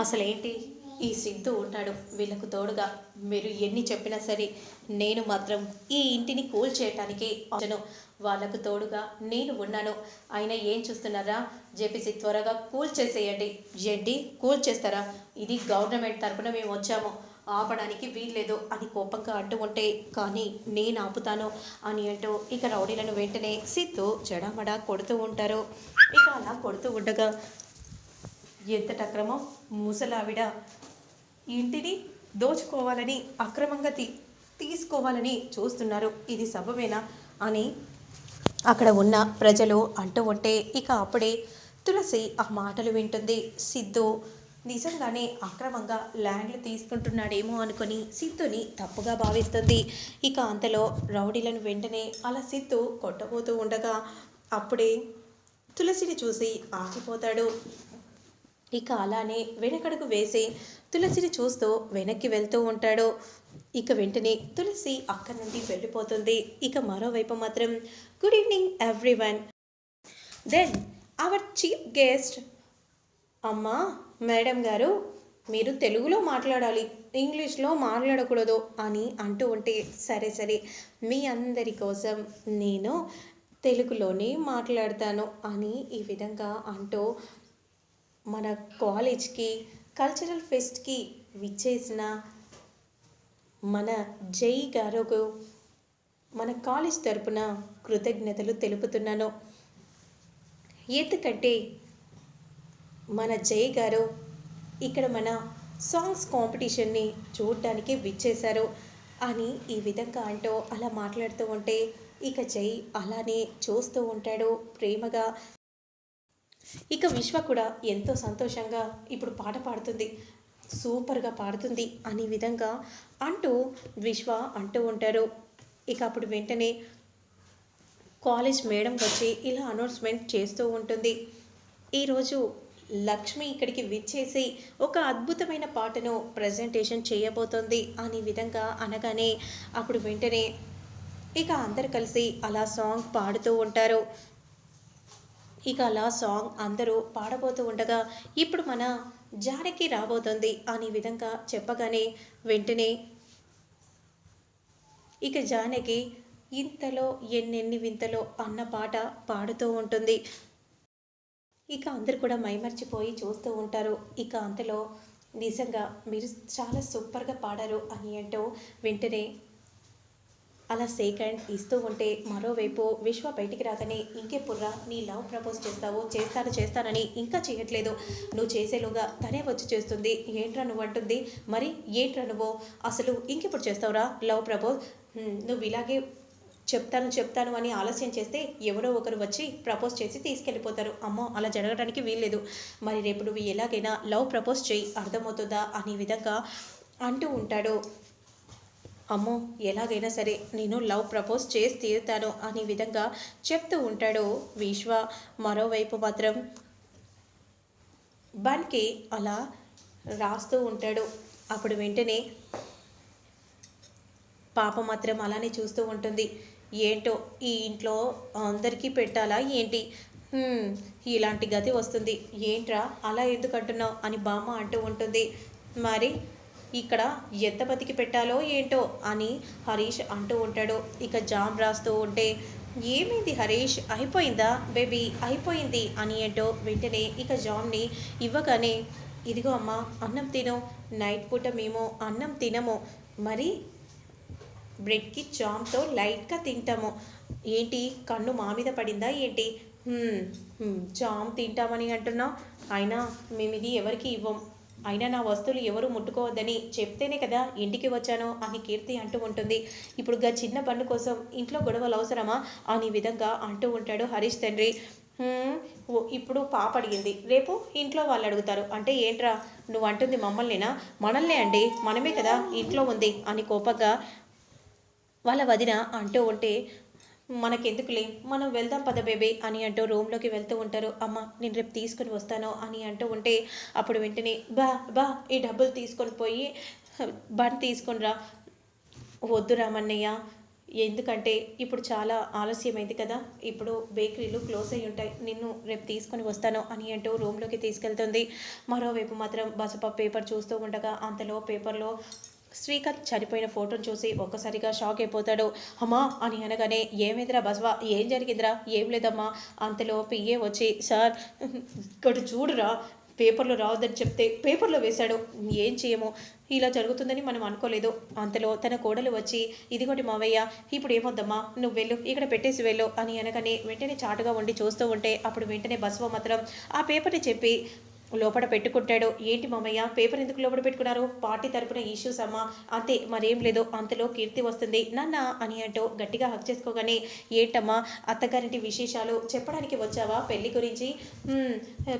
అసలేంటి ఈ సిద్ధు ఉన్నాడు వీళ్ళకు తోడుగా. మీరు ఎన్ని చెప్పినా సరే నేను మాత్రం ఈ ఇంటిని కూల్చేయటానికి వచ్చను. వాళ్ళకు తోడుగా నేను ఉన్నాను. అయినా ఏం చూస్తున్నారా? జేపీసీ త్వరగా కూల్చేసేయండి. ఏంటి కూల్చేస్తారా? ఇది గవర్నమెంట్ తరపున మేము వచ్చాము, ఆపడానికి వీల్లేదు అని కోపంగా అంటూ ఉంటే, కానీ నేను ఆపుతాను అని అంటూ ఇక రౌడీలను వెంటనే సిద్ధు చెడమడ కొడుతూ ఉంటారు. ఇక అలా కొడుతూ ఉండగా ఎంతటి అక్రమం! ముసలావిడ ఇంటిని దోచుకోవాలని అక్రమంగా తీసుకోవాలని చూస్తున్నారు. ఇది సబబేనా అని అక్కడ ఉన్న ప్రజలు అంటూ ఉంటే, ఇక అప్పుడే తులసి ఆ మాటలు వింటుంది. సిద్ధు నిజంగానే అక్రమంగా ల్యాండ్లు తీసుకుంటున్నాడేమో అనుకొని సిద్ధుని తప్పుగా భావిస్తుంది. ఇక అంతలో రౌడీలను వెంటనే అలా సిద్ధు కొట్టబోతూ ఉండగా అప్పుడే తులసిని చూసి ఆగిపోతాడు. ఇక అలానే వెనకడుగు వేసి తులసిని చూస్తూ వెనక్కి వెళ్తూ ఉంటాడు. ఇక వెంటనే తులసి అక్కడి నుండి వెళ్ళిపోతుంది. ఇక మరోవైపు మాత్రం good evening everyone. Then our chief guest, అమ్మా మేడం గారు, మీరు తెలుగులో మాట్లాడాలి, ఇంగ్లీష్లో మాట్లాడకూడదు అని అంటూ ఉంటే, సరే సరే మీ అందరి కోసం నేను తెలుగులోనే మాట్లాడతాను అని ఈ విధంగా అంటూ మన కాలేజ్కి కల్చరల్ ఫెస్ట్కి విచ్చేసిన మన జై గారుకు మన కాలేజ్ తరపున కృతజ్ఞతలు తెలుపుతున్నాను. ఎందుకంటే మన జై గారు ఇక్కడ మన సాంగ్స్ కాంపిటీషన్ని చూడడానికి విచ్చేశారు అని ఈ విధంగా అంటూ అలా మాట్లాడుతూ ఉంటే, ఇక జై అలానే చూస్తూ ఉంటాడు ప్రేమగా. ఇక విశ్వ కూడా ఎంతో సంతోషంగా ఇప్పుడు పాట పాడుతుంది, సూపర్గా పాడుతుంది అనే విధంగా అంటూ విశ్వ అంటూ ఉంటారు. ఇక అప్పుడు వెంటనే కాలేజ్ మేడం వచ్చి ఇలా అనౌన్స్మెంట్ చేస్తూ ఉంటుంది, ఈరోజు లక్ష్మి ఇక్కడికి విచ్చేసి ఒక అద్భుతమైన పాటను ప్రజెంటేషన్ చేయబోతోంది అనే విధంగా అనగానే అప్పుడు వెంటనే ఇక అందరు కలిసి అలా సాంగ్ పాడుతూ ఉంటారు. ఇక అలా సాంగ్ అందరూ పాడబోతూ ఉండగా ఇప్పుడు మన జానకి రాబోతుంది అనే విధంగా చెప్పగానే వెంటనే ఇక జానకి ఇంతలో ఎన్నెన్ని వింతలో అన్న పాట పాడుతూ ఉంటుంది. ఇక అందరు కూడా మైమర్చిపోయి చూస్తూ ఉంటారు. ఇక అంతలో నిజంగా మీరు చాలా సూపర్గా పాడారు అని అంటూ వెంటనే అలా సెకండ్ ఇస్తూ ఉంటే, మరోవైపు విశ్వ బయటికి రాగానే, ఇంకెప్పుడురా నీ లవ్ ప్రపోజ్ చేస్తావు, చేస్తానని ఇంకా చేయట్లేదు, నువ్వు చేసేలోగా తనే వచ్చి చేస్తుంది, ఏంట్రా నువ్వు అంటుంది, మరి ఏంట్రా నువ్వు అసలు ఇంకెప్పుడు చేస్తావురా లవ్ ప్రపోజ్, నువ్వు ఇలాగే చెప్తాను అని ఆలస్యం చేస్తే ఎవరో ఒకరు వచ్చి ప్రపోజ్ చేసి తీసుకెళ్ళిపోతారు, అమ్మో అలా జరగడానికి వీల్లేదు, మరి రేపు నువ్వు ఎలాగైనా లవ్ ప్రపోజ్ చేయి, అర్థమవుతుందా అనే విధంగా అంటూ ఉంటాడు. అమ్మో ఎలాగైనా సరే నేను లవ్ ప్రపోజ్ చేసి తీరుతాను అనే విధంగా చెప్తూ ఉంటాడు విశ్వ. మరోవైపు మాత్రం బన్కి అలా రాస్తూ ఉంటాడు. అప్పుడు వెంటనే పాప మాత్రం అలానే చూస్తూ ఉంటుంది, ఏంటో ఈ ఇంట్లో అందరికీ పెట్టాలా ఏంటి, ఇలాంటి గతి వస్తుంది, ఏంట్రా అలా ఎందుకు అంటున్నావు అని బామ్మ అంటూ ఉంటుంది. మరి ఇక్కడ ఎంత బతికి పెట్టాలో ఏంటో అని హరీష్ అంటూ ఉంటాడు. ఇక జామ్ రాస్తూ ఉంటే, ఏమైంది హరీష్, అయిపోయిందా బేబీ, అయిపోయింది అని ఏంటో వెంటనే ఇక జామ్ని ఇవ్వగానే, ఇదిగో అమ్మ అన్నం తిను, నైట్ పూట మేము అన్నం తినము, మరి బ్రెడ్కి జామ్తో లైట్గా తింటాము, ఏంటి కన్ను మా మీద పడిందా ఏంటి, జామ్ తింటామని అంటున్నావు, అయినా మేము ఇది ఎవరికి ఇవ్వం, అయినా నా వస్తువులు ఎవరు ముట్టుకోవద్దని చెప్తేనే కదా ఇంటికి వచ్చాను అని కీర్తి అంటూ ఉంటుంది. ఇప్పుడు చిన్న బండు కోసం ఇంట్లో గొడవలు అవసరమా అనే విధంగా అంటూ ఉంటాడు హరీష్ తండ్రి. ఇప్పుడు పాప అడిగింది, రేపు ఇంట్లో వాళ్ళు అడుగుతారు అంటే ఏంట్రా నువ్వు అంటుంది మమ్మల్నేనా, మనల్నే అండి, మనమే కదా ఇంట్లో ఉంది అని కోపంగా వాళ్ళ వదిన అంటూ ఉంటే, మనకెందుకులే మనం వెళ్దాం పద బేబీ అని అంటూ రూమ్లోకి వెళ్తూ ఉంటారు. అమ్మ నేను రేపు తీసుకొని వస్తాను అని అంటూ ఉంటే, అప్పుడు వెంటనే బా ఈ డబ్బులు తీసుకొని పోయి బన్ తీసుకొని రా, వద్దు రామన్నయ్య ఎందుకంటే ఇప్పుడు చాలా ఆలస్యమైంది కదా, ఇప్పుడు బేకరీలు క్లోజ్ అయ్యి ఉంటాయి, నిన్ను రేపు తీసుకొని వస్తాను అని అంటూ రూమ్లోకి తీసుకెళ్తుంది. మరోవైపు మాత్రం బసప పేపర్ చూస్తూ ఉండగా అంతలో పేపర్లో శ్రీకాంత్ చనిపోయిన ఫోటోను చూసి ఒక్కసారిగా షాక్ అయిపోతాడు. అమ్మా అని అనగానే ఏమైందిరా బసవా, ఏం జరిగిందిరా? ఏం లేదమ్మా. అంతలో పిఏ వచ్చి సార్ ఇక్కడ చూడురా, పేపర్లో రావద్దని చెప్తే పేపర్లో వేశాడు, ఏం చేయము, ఇలా జరుగుతుందని మనం అనుకోలేదు. అంతలో తన కోడలు వచ్చి ఇదిగోటి మావయ్య, ఇప్పుడు ఏమొద్దమ్మా, నువ్వు వెళ్ళు, ఇక్కడ పెట్టేసి వెళ్ళు అని అనగానే వెంటనే చాటుగా ఉండి చూస్తూ ఉంటే అప్పుడు వెంటనే బసవ మాత్రం ఆ పేపర్ని చెప్పి లోపల పెట్టుకుంటాడు. ఏంటి మామయ్య, పేపర్ ఎందుకు లోపల పెట్టుకున్నారు? పార్టీ తరపున ఇష్యూస్ అమ్మా, అంతే, మరేం లేదు. అంతలో కీర్తి వస్తుంది. నాన్న అని అంటూ గట్టిగా హక్ చేసుకోగానే ఏంటమ్మా అత్తగారింటి విశేషాలు చెప్పడానికి వచ్చావా? పెళ్లి గురించి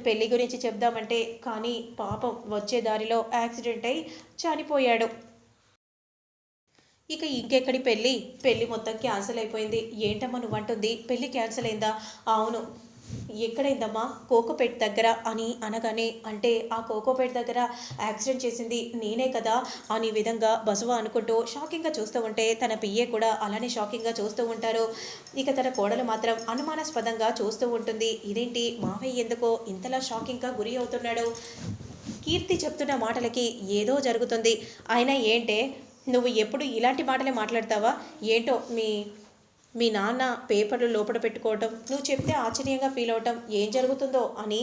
పెళ్లి గురించి చెప్దామంటే కానీ పాపం వచ్చే దారిలో యాక్సిడెంట్ అయి చనిపోయాడు. ఇక ఇంకెక్కడి పెళ్ళి, పెళ్ళి మొత్తం క్యాన్సిల్ అయిపోయింది. ఏంటమ్మా నువ్వు అంటుంది, పెళ్ళి క్యాన్సిల్ అయిందా? అవును. ఎక్కడైందమ్మా? కోకోపేట్ దగ్గర అని అనగానే అంటే ఆ కోకోపేట్ దగ్గర యాక్సిడెంట్ చేసింది నేనే కదా అని విధంగా బసవ అనుకుంటూ షాకింగ్గా చూస్తూ ఉంటే తన పిఏ కూడా అలానే షాకింగ్గా చూస్తూ ఉంటారు. ఇక తన కోడలు మాత్రం అనుమానాస్పదంగా చూస్తూ ఉంటుంది. ఇదేంటి మావయ్య ఎందుకో ఇంతలా షాకింగ్గా గురి అవుతున్నాడు? కీర్తి చెప్తున్న మాటలకి ఏదో జరుగుతుంది. అయినా ఏంటే నువ్వు ఎప్పుడు ఇలాంటి మాటలే మాట్లాడతావా? ఏంటో మీ నాన్న పేపర్లు లోపల పెట్టుకోవటం, నువ్వు చెప్తే ఆశ్చర్యంగా ఫీల్ అవటం, ఏం జరుగుతుందో అని